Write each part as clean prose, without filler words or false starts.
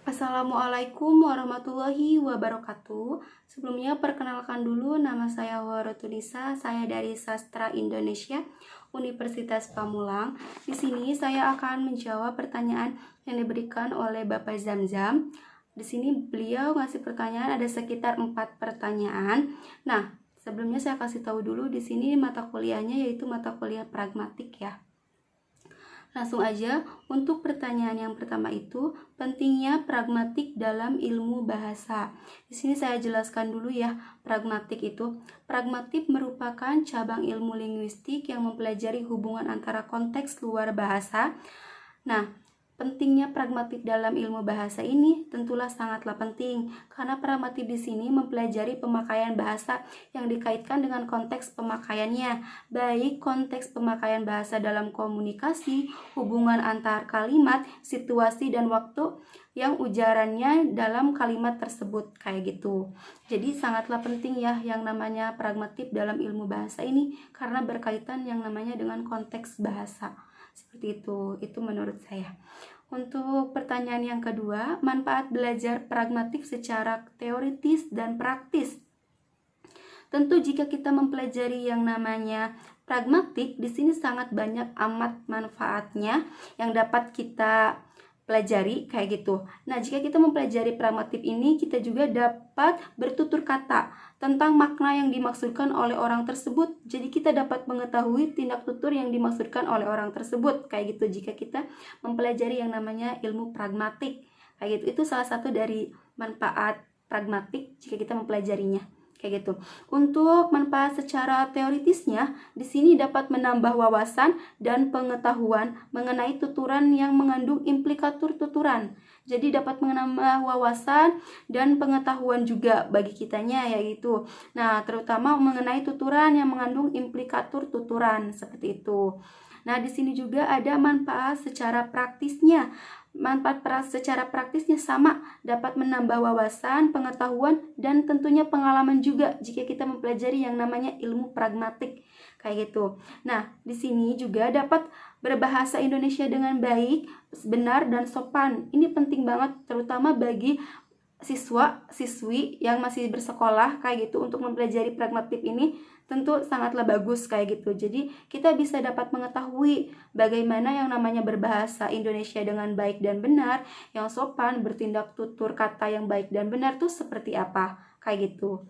Assalamualaikum warahmatullahi wabarakatuh. Sebelumnya perkenalkan dulu, nama saya Warotulisa, saya dari Sastra Indonesia, Universitas Pamulang. Di sini saya akan menjawab pertanyaan yang diberikan oleh Bapak Zamzam. Di sini beliau ngasih pertanyaan, ada sekitar 4 pertanyaan. Nah, sebelumnya saya kasih tahu dulu di sini mata kuliahnya yaitu mata kuliah pragmatik ya. Langsung aja, untuk pertanyaan yang pertama itu, pentingnya pragmatik dalam ilmu bahasa. Di sini saya jelaskan dulu ya, pragmatik itu. Pragmatik merupakan cabang ilmu linguistik yang mempelajari hubungan antara konteks luar bahasa. Nah, pentingnya pragmatik dalam ilmu bahasa ini tentulah sangatlah penting, karena pragmatik di sini mempelajari pemakaian bahasa yang dikaitkan dengan konteks pemakaiannya, baik konteks pemakaian bahasa dalam komunikasi, hubungan antar kalimat, situasi dan waktu yang ujarannya dalam kalimat tersebut, kayak gitu. Jadi sangatlah penting ya yang namanya pragmatik dalam ilmu bahasa ini, karena berkaitan yang namanya dengan konteks bahasa. Seperti itu menurut saya. Untuk pertanyaan yang kedua, manfaat belajar pragmatik secara teoritis dan praktis. Tentu jika kita mempelajari yang namanya pragmatik, di sini sangat banyak amat manfaatnya yang dapat kita pelajari kayak gitu. Nah, jika kita mempelajari pragmatik ini, kita juga dapat bertutur kata tentang makna yang dimaksudkan oleh orang tersebut. Jadi kita dapat mengetahui tindak tutur yang dimaksudkan oleh orang tersebut kayak gitu jika kita mempelajari yang namanya ilmu pragmatik. Kayak gitu. Itu salah satu dari manfaat pragmatik jika kita mempelajarinya. Kayak gitu. Untuk manfaat secara teoritisnya, di sini dapat menambah wawasan dan pengetahuan mengenai tuturan yang mengandung implikatur tuturan. Jadi dapat menambah wawasan dan pengetahuan juga bagi kitanya yaitu. Nah, terutama mengenai tuturan yang mengandung implikatur tuturan seperti itu. Nah, di sini juga ada manfaat secara praktisnya. Manfaat secara praktisnya sama, dapat menambah wawasan, pengetahuan, dan tentunya pengalaman juga jika kita mempelajari yang namanya ilmu pragmatik kayak gitu. Nah, di sini juga dapat berbahasa Indonesia dengan baik, benar, dan sopan. Ini penting banget terutama bagi siswa-siswi yang masih bersekolah kayak gitu. Untuk mempelajari pragmatik ini tentu sangatlah bagus kayak gitu. Jadi kita bisa dapat mengetahui bagaimana yang namanya berbahasa Indonesia dengan baik dan benar, yang sopan, bertindak tutur kata yang baik dan benar tuh seperti apa kayak gitu.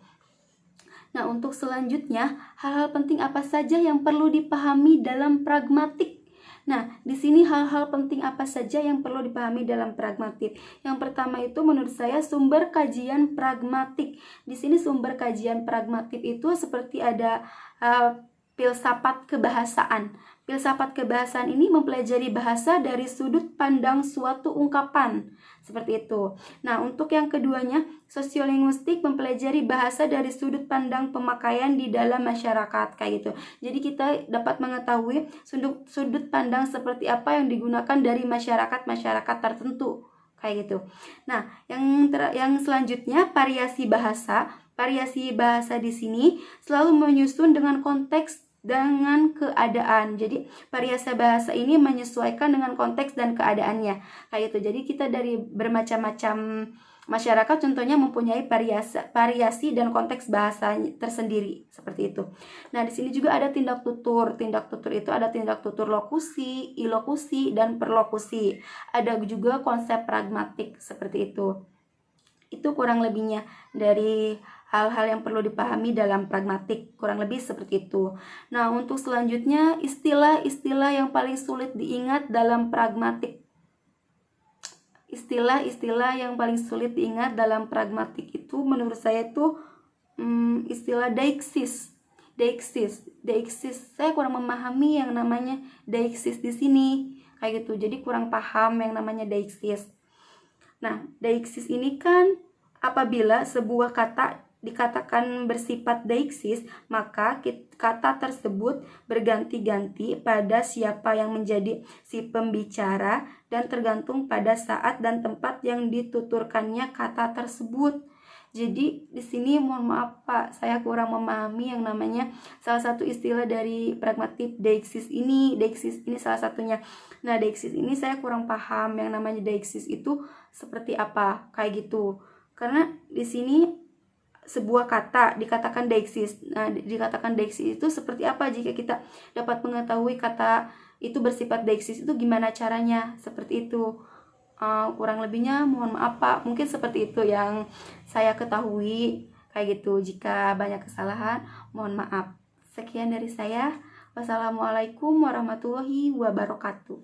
Nah, untuk selanjutnya, hal-hal penting apa saja yang perlu dipahami dalam pragmatik? Nah, di sini hal-hal penting apa saja yang perlu dipahami dalam pragmatik? Yang pertama itu menurut saya sumber kajian pragmatik. Di sini sumber kajian pragmatik itu seperti ada filsafat kebahasaan. Filsafat kebahasaan ini mempelajari bahasa dari sudut pandang suatu ungkapan. Seperti itu. Nah, untuk yang keduanya, sosiolinguistik mempelajari bahasa dari sudut pandang pemakaian di dalam masyarakat kayak gitu. Jadi kita dapat mengetahui sudut pandang seperti apa yang digunakan dari masyarakat tertentu kayak gitu. Nah, yang selanjutnya variasi bahasa. Variasi bahasa di sini selalu menyusun dengan konteks dengan keadaan. Jadi variasi bahasa ini menyesuaikan dengan konteks dan keadaannya kayak gitu. Jadi kita dari bermacam-macam masyarakat contohnya mempunyai variasi dan konteks bahasa tersendiri seperti itu. Nah, di sini juga ada tindak tutur. Tindak tutur itu ada tindak tutur lokusi, ilokusi, dan perlokusi. Ada juga konsep pragmatik seperti itu. Itu kurang lebihnya dari hal-hal yang perlu dipahami dalam pragmatik, kurang lebih seperti itu. Nah, untuk selanjutnya istilah-istilah yang paling sulit diingat dalam pragmatik. Istilah-istilah yang paling sulit diingat dalam pragmatik itu menurut saya itu istilah deixis. Saya kurang memahami yang namanya deixis di sini kayak gitu. Jadi kurang paham yang namanya deixis. Nah, deixis ini kan apabila sebuah kata dikatakan bersifat deixis, maka kata tersebut berganti-ganti pada siapa yang menjadi si pembicara dan tergantung pada saat dan tempat yang dituturkannya kata tersebut. Jadi di sini mohon maaf Pak, saya kurang memahami yang namanya salah satu istilah dari pragmatic deixis ini. Deixis ini salah satunya. Nah, deixis ini saya kurang paham yang namanya deixis itu seperti apa, kayak gitu. Karena di sini sebuah kata dikatakan deixis. Nah, dikatakan deixis itu seperti apa jika kita dapat mengetahui kata itu bersifat deixis itu gimana caranya? Seperti itu. Kurang lebihnya mohon maaf Pak, mungkin seperti itu yang saya ketahui, kayak gitu. Jika banyak kesalahan mohon maaf. Sekian dari saya. Wassalamualaikum warahmatullahi wabarakatuh.